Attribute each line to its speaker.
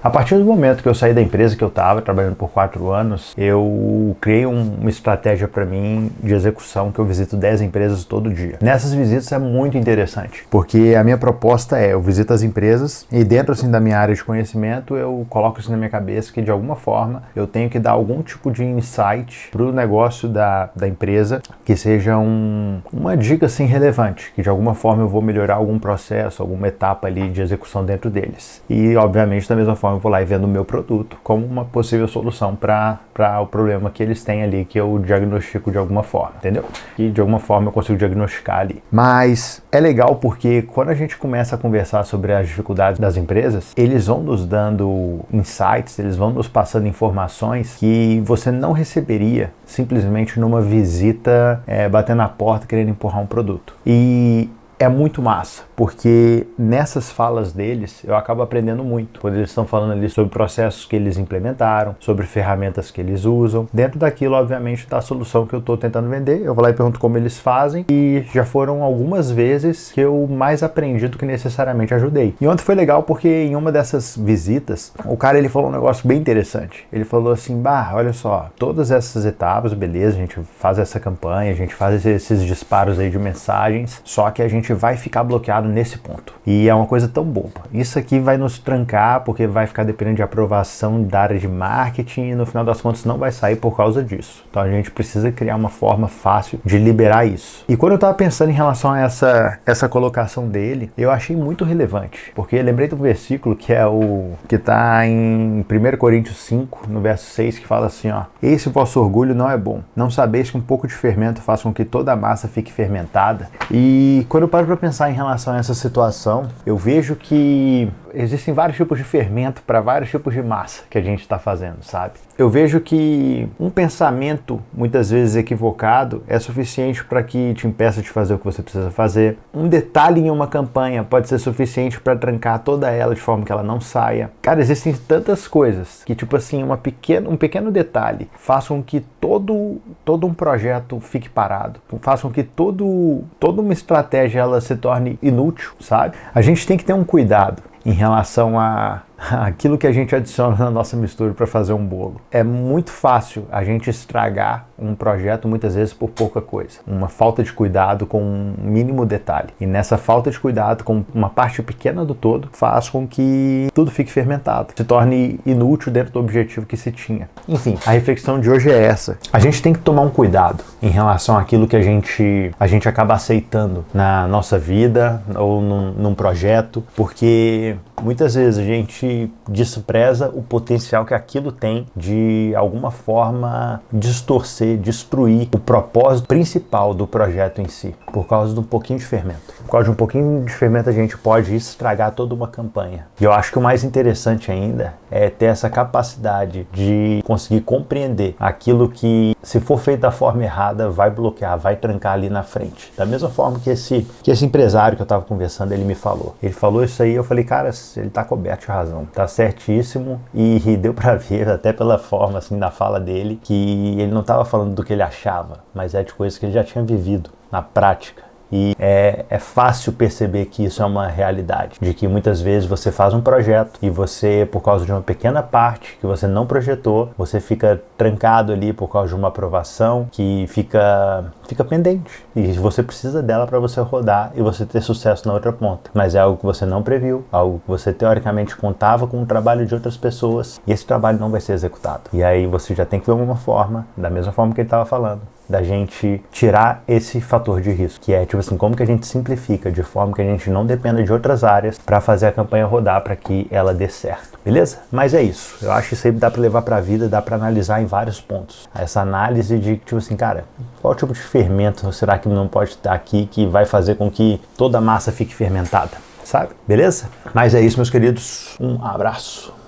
Speaker 1: A partir do momento que eu saí da empresa que eu estava trabalhando por 4 anos, eu criei uma estratégia para mim de execução que eu visito 10 empresas todo dia. Nessas visitas é muito interessante, porque a minha proposta é, eu visito as empresas e dentro assim da minha área de conhecimento eu coloco isso na minha cabeça que de alguma forma eu tenho que dar algum tipo de insight para o negócio da empresa que seja uma dica assim relevante, que de alguma forma eu vou melhorar algum processo, alguma etapa ali de execução dentro deles. E obviamente da mesma forma eu vou lá e vendo o meu produto como uma possível solução para o problema que eles têm ali, que eu diagnostico de alguma forma, entendeu? E de alguma forma eu consigo diagnosticar ali. Mas é legal porque quando a gente começa a conversar sobre as dificuldades das empresas, eles vão nos dando insights, eles vão nos passando informações que você não receberia simplesmente numa visita batendo na porta querendo empurrar um produto. E é muito massa, porque nessas falas deles eu acabo aprendendo muito. Quando eles estão falando ali sobre processos que eles implementaram, sobre ferramentas que eles usam. Dentro daquilo, obviamente, da solução que eu estou tentando vender, eu vou lá e pergunto como eles fazem. E já foram algumas vezes que eu mais aprendi do que necessariamente ajudei. E ontem foi legal porque em uma dessas visitas, o cara ele falou um negócio bem interessante. Ele falou assim, olha só, todas essas etapas, beleza, a gente faz essa campanha, a gente faz esses disparos aí de mensagens, só que a gente vai ficar bloqueado nesse ponto. E é uma coisa tão boba. Isso aqui vai nos trancar porque vai ficar dependendo de aprovação da área de marketing e no final das contas não vai sair por causa disso. Então a gente precisa criar uma forma fácil de liberar isso. E quando eu tava pensando em relação a essa colocação dele, eu achei muito relevante, porque lembrei do versículo que é o que tá em 1 Coríntios 5, no verso 6, que fala assim, ó: esse vosso orgulho não é bom. Não sabeis que um pouco de fermento faz com que toda a massa fique fermentada. E quando eu paro para pensar em relação a essa situação, eu vejo que existem vários tipos de fermento para vários tipos de massa que a gente está fazendo, sabe? Eu vejo que um pensamento, muitas vezes equivocado, é suficiente para que te impeça de fazer o que você precisa fazer. Um detalhe em uma campanha pode ser suficiente para trancar toda ela de forma que ela não saia. Cara, existem tantas coisas que, tipo assim, um pequeno detalhe faz com que todo um projeto fique parado, faz com que toda uma estratégia ela se torne inútil, sabe? A gente tem que ter um cuidado em relação a aquilo que a gente adiciona na nossa mistura para fazer um bolo. É muito fácil a gente estragar um projeto muitas vezes por pouca coisa. Uma falta de cuidado com um mínimo detalhe. E nessa falta de cuidado com uma parte pequena do todo faz com que tudo fique fermentado, se torne inútil dentro do objetivo que se tinha. Enfim, a reflexão de hoje é essa. A gente tem que tomar um cuidado em relação àquilo que a gente acaba aceitando na nossa vida ou num projeto, porque muitas vezes a gente despreza o potencial que aquilo tem de alguma forma distorcer, destruir o propósito principal do projeto em si, por causa de um pouquinho de fermento. Por causa de um pouquinho de fermento a gente pode estragar toda uma campanha. E eu acho que o mais interessante ainda é ter essa capacidade de conseguir compreender aquilo que, se for feito da forma errada, vai bloquear, vai trancar ali na frente. Da mesma forma que esse empresário que eu estava conversando, ele me falou. Ele falou isso aí, eu falei, cara, ele tá coberto de razão, tá certíssimo, e deu pra ver até pela forma assim da fala dele que ele não estava falando do que ele achava, mas é de coisas que ele já tinha vivido na prática. E é fácil perceber que isso é uma realidade, de que muitas vezes você faz um projeto e você, por causa de uma pequena parte que você não projetou, você fica trancado ali por causa de uma aprovação que fica pendente. E você precisa dela para você rodar e você ter sucesso na outra ponta. Mas é algo que você não previu, algo que você teoricamente contava com o trabalho de outras pessoas e esse trabalho não vai ser executado. E aí você já tem que ver uma forma, da mesma forma que ele estava falando, da gente tirar esse fator de risco, que é tipo assim, como que a gente simplifica de forma que a gente não dependa de outras áreas para fazer a campanha rodar para que ela dê certo, beleza? Mas é isso, eu acho que isso aí dá para levar para a vida, dá para analisar em vários pontos. Essa análise de tipo assim, cara, qual tipo de fermento será que não pode estar aqui que vai fazer com que toda a massa fique fermentada, sabe? Beleza? Mas é isso, meus queridos, um abraço.